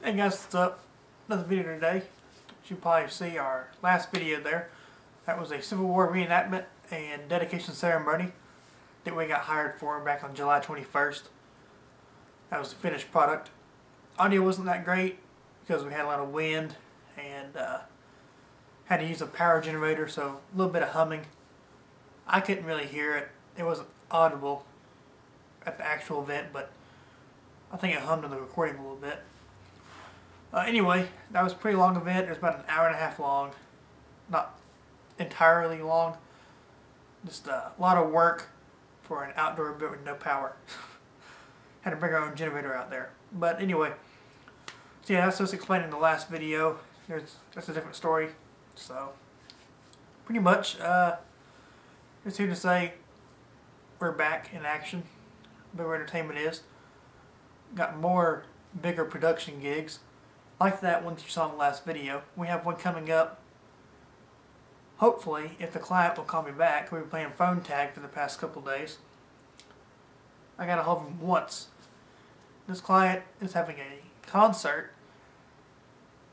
Hey guys, what's up? Another video today. As you probably see our last video there. That was a Civil War reenactment and dedication ceremony that we got hired for back on July 21st. That was the finished product. Audio wasn't that great because we had a lot of wind and had to use a power generator, so a little bit of humming. I couldn't really hear it. It wasn't audible at the actual event, but I think it hummed in the recording a little bit. Anyway, that was a pretty long event. It was about an hour and a half long. Not entirely long. Just a lot of work for an outdoor event with no power. Had to bring our own generator out there. But anyway, so yeah, that's just explained in the last video. That's a different story. So, pretty much, just here to say we're back in action. Booher Entertainment is. Got more bigger production gigs. Like that one that you saw in the last video. We have one coming up. Hopefully, if the client will call me back. We've been playing phone tag for the past couple days. I got a hold of him once. This client is having a concert.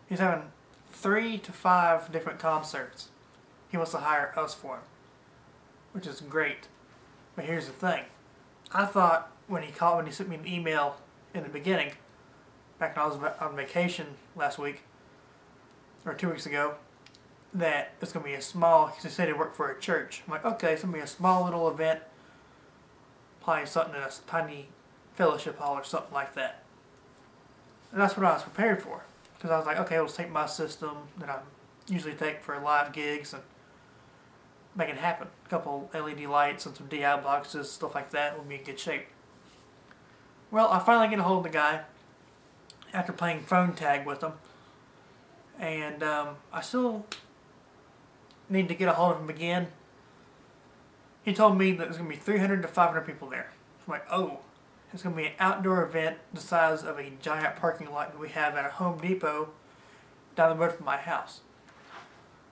He's having 3 to 5 different concerts. He wants to hire us for him, which is great. But here's the thing. I thought when he sent me an email in the beginning, back when I was on vacation last week, or 2 weeks ago, that it's going to be a small, he said he worked for a church. I'm like, okay, it's going to be a small little event, probably something in a tiny fellowship hall or something like that. And that's what I was prepared for. Because I was like, okay, let's take my system that I usually take for live gigs and make it happen. A couple LED lights and some DI boxes, stuff like that will be in good shape. Well, I finally get a hold of the guy after playing phone tag with him, and I still need to get a hold of him again. He told me that there's going to be 300 to 500 people there. I'm like, oh, it's going to be an outdoor event the size of a giant parking lot that we have at a Home Depot down the road from my house.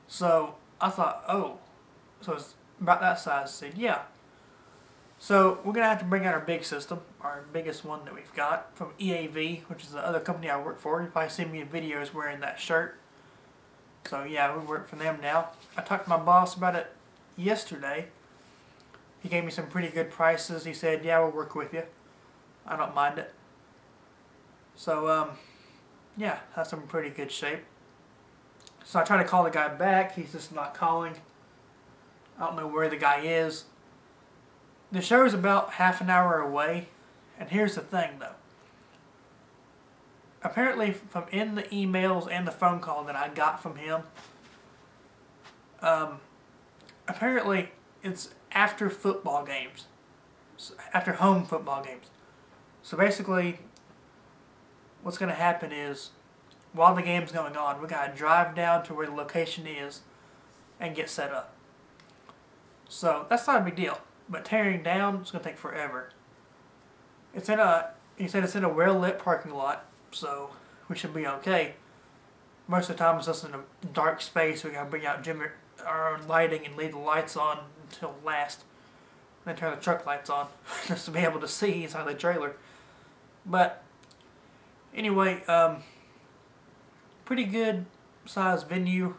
So I thought, oh, so it's about that size. I said, yeah. So we're going to have to bring out our big system, our biggest one that we've got, from EAV, which is the other company I work for. You probably see me in videos wearing that shirt. So yeah, we work for them now. I talked to my boss about it yesterday. He gave me some pretty good prices. He said, yeah, we'll work with you. I don't mind it. So, yeah, that's in pretty good shape. So I tried to call the guy back. He's just not calling. I don't know where the guy is. The show is about half an hour away, and here's the thing though. Apparently from in the emails and the phone call that I got from him, apparently it's after football games, after home football games. So basically what's going to happen is while the game's going on, we got to drive down to where the location is and get set up. So that's not a big deal. But tearing down is going to take forever. He said it's in a well-lit parking lot, so we should be okay. Most of the time it's just in a dark space. We got to bring out our own lighting and leave the lights on until last. Then turn the truck lights on just to be able to see inside the trailer. But anyway, pretty good sized venue.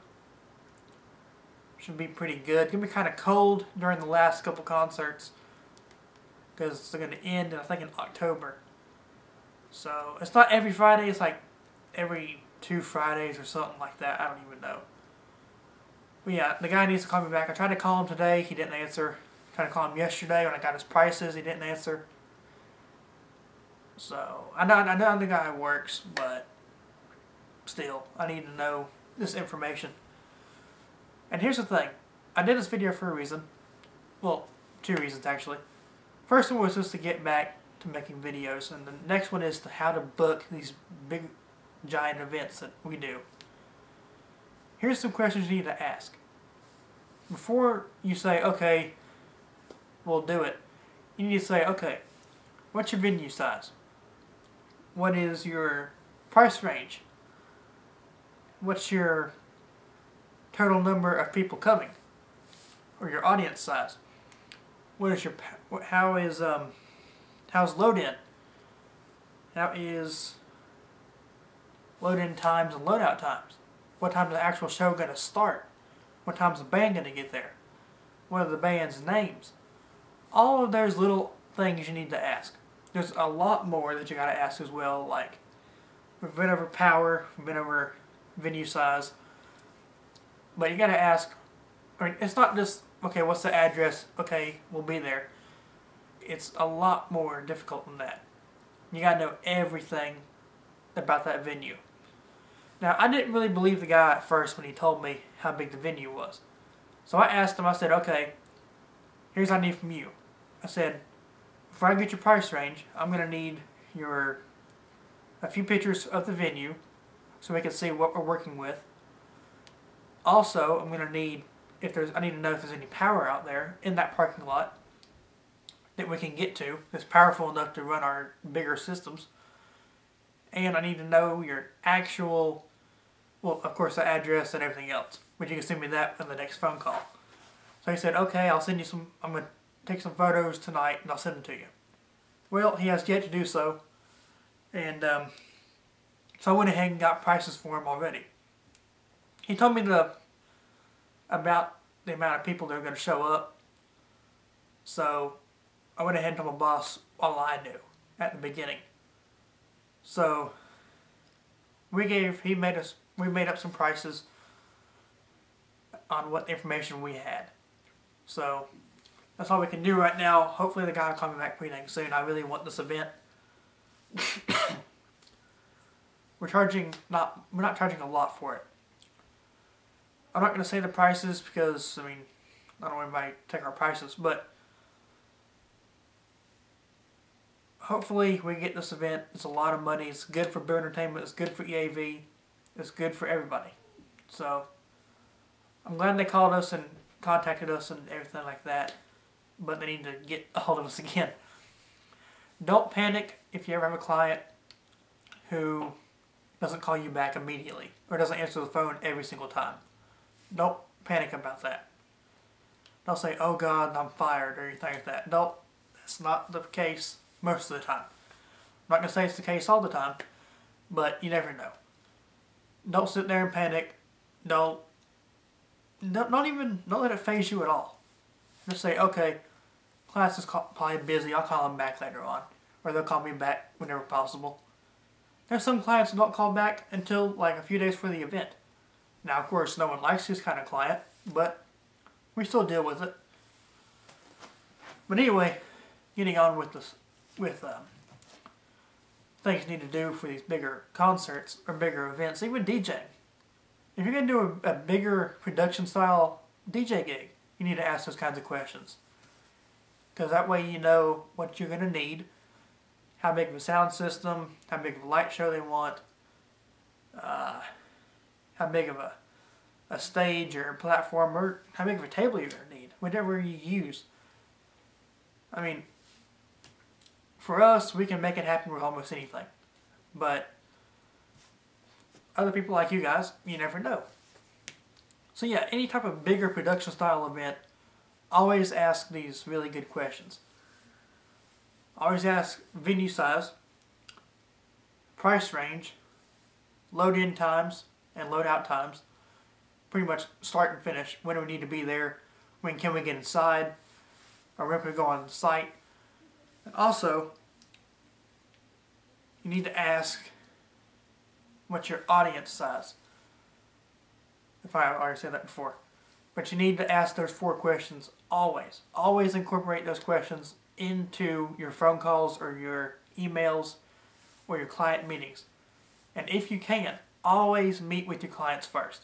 Should be pretty good. It's going to be kind of cold during the last couple concerts because they're going to end, I think, in October. So it's not every Friday. It's like every 2 Fridays or something like that. I don't even know. But yeah, the guy needs to call me back. I tried to call him today. He didn't answer. I tried to call him yesterday when I got his prices. He didn't answer. So I know the guy works, but still, I need to know this information. And here's the thing. I did this video for a reason. Well, 2 reasons actually. First one was just to get back to making videos, and the next one is to how to book these big giant events that we do. Here's some questions you need to ask. Before you say, okay, we'll do it, you need to say, okay, what's your venue size? What is your price range? What's your total number of people coming, or your audience size? What is your how's load in? How is load-in times and load-out times. What time's the actual show going to start? What time's the band going to get there? What are the band's names? All of those little things you need to ask. There's a lot more that you got to ask as well, like we've been over power, we've been over venue size, but you got to ask. I mean, it's not just okay. What's the address? Okay, we'll be there. It's a lot more difficult than that. You got to know everything about that venue. Now, I didn't really believe the guy at first when he told me how big the venue was. So I asked him. I said, "Okay, here's what I need from you." I said, before I get your price range, I'm going to need a few pictures of the venue so we can see what we're working with. Also, I'm going to need, I need to know if there's any power out there in that parking lot that we can get to that's powerful enough to run our bigger systems. And I need to know your actual, well, of course, the address and everything else. But you can send me that in the next phone call. So he said, okay, I'll send you some, I'm going to take some photos tonight and I'll send them to you. Well, he has yet to do so. And so I went ahead and got prices for him already. He told me about the amount of people that are going to show up. So I went ahead and told my boss all I knew at the beginning. So we made up some prices on what information we had. So that's all we can do right now. Hopefully the guy will call me back pretty dang soon. I really want this event. We're not charging a lot for it. I'm not going to say the prices because, I mean, I don't want anybody to take our prices, but hopefully we get this event. It's a lot of money. It's good for Booher Entertainment. It's good for EAV. It's good for everybody. So I'm glad they called us and contacted us and everything like that, but they need to get a hold of us again. Don't panic if you ever have a client who doesn't call you back immediately or doesn't answer the phone every single time. Don't panic about that. Don't say, oh God, I'm fired or anything like that. That's not the case most of the time. I'm not going to say it's the case all the time, but you never know. Don't sit there and panic. Don't let it faze you at all. Just say, okay, class is probably busy. I'll call them back later on. Or they'll call me back whenever possible. There's some clients that don't call back until like a few days for the event. Now, of course, no one likes this kind of client, but we still deal with it. But anyway, getting on with this, things you need to do for these bigger concerts or bigger events, even DJing. If you're going to do a bigger production style DJ gig, you need to ask those kinds of questions. Because that way you know what you're going to need, how big of a sound system, how big of a light show they want, how big of a stage or a platform, or how big of a table you're going to need, whatever you use. I mean, for us, we can make it happen with almost anything. But other people like you guys, you never know. So yeah, any type of bigger production style event, always ask these really good questions. Always ask venue size, price range, load-in times, and load-out times. Pretty much start and finish. When do we need to be there? When can we get inside? Or when can we go on site? And also, you need to ask what's your audience size. If I already said that before. But you need to ask those 4 questions always. Always incorporate those questions into your phone calls or your emails or your client meetings. And if you can, always meet with your clients first.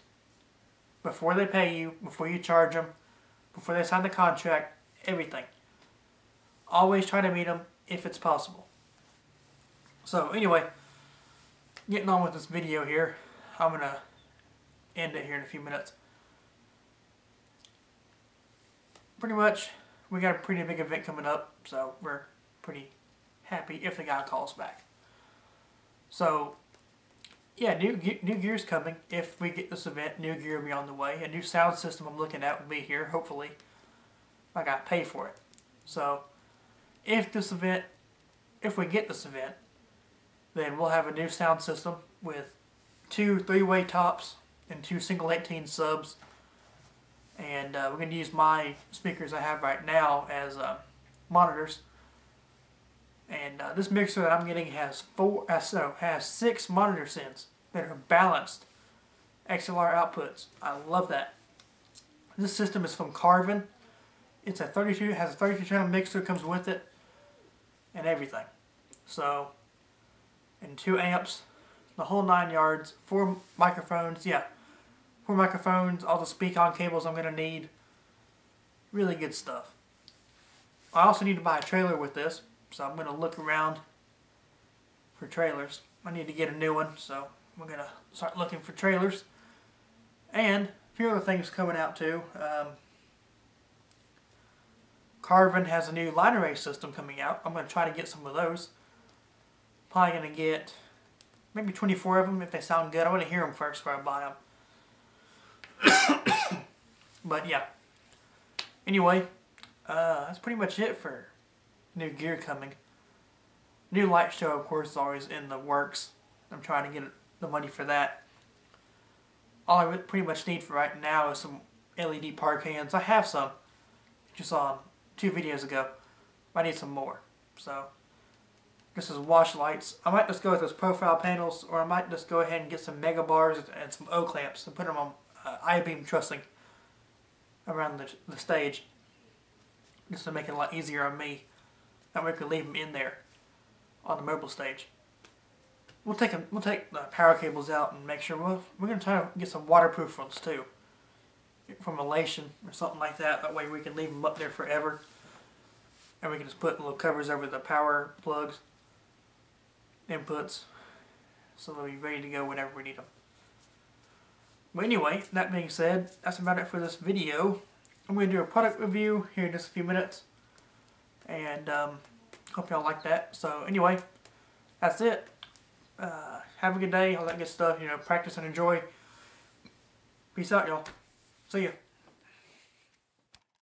Before they pay you, before you charge them, before they sign the contract, everything. Always try to meet them if it's possible. So anyway, getting on with this video here, I'm going to end it here in a few minutes. Pretty much, we got a pretty big event coming up, so we're pretty happy if the guy calls back. So, yeah, new gear's coming. If we get this event, new gear will be on the way. A new sound system I'm looking at will be here, hopefully. I got to pay for it. So, if we get this event, then we'll have a new sound system with 2 3-way tops and 2 single 18 subs. And we're going to use my speakers I have right now as monitors. And this mixer that I'm getting has 6 monitor sends that are balanced XLR outputs. I love that. This system is from Carvin. It's has a 32 channel mixer, comes with it, and everything. So, and 2 amps, the whole 9 yards, 4 microphones, 4 microphones, all the speak-on cables I'm going to need. Really good stuff. I also need to buy a trailer with this, so I'm going to look around for trailers. I need to get a new one, so we're going to start looking for trailers. And a few other things coming out too. Carvin has a new line array system coming out. I'm going to try to get some of those. Probably going to get maybe 24 of them if they sound good. I want to hear them first before I buy them. But yeah. Anyway, that's pretty much it for new gear coming. New light show, of course, is always in the works. I'm trying to get the money for that. All I pretty much need for right now is some LED park hands. I have some. You saw 2 videos ago. I need some more. So, this is wash lights. I might just go with those profile panels, or I might just go ahead and get some mega bars and some O clamps and put them on I-beam trussing around the stage, just to make it a lot easier on me. That way we can leave them in there on the mobile stage. We'll take the power cables out and make sure we're going to try to get some waterproof ones too, from Elation or something like that. That way we can leave them up there forever, and we can just put little covers over the power plugs, inputs, so they'll be ready to go whenever we need them. But anyway, that being said, that's about it for this video. I'm going to do a product review here in just a few minutes, and hope y'all like that. So anyway, that's it. Have a good day, all that good stuff. Practice and enjoy. Peace out, y'all. See ya.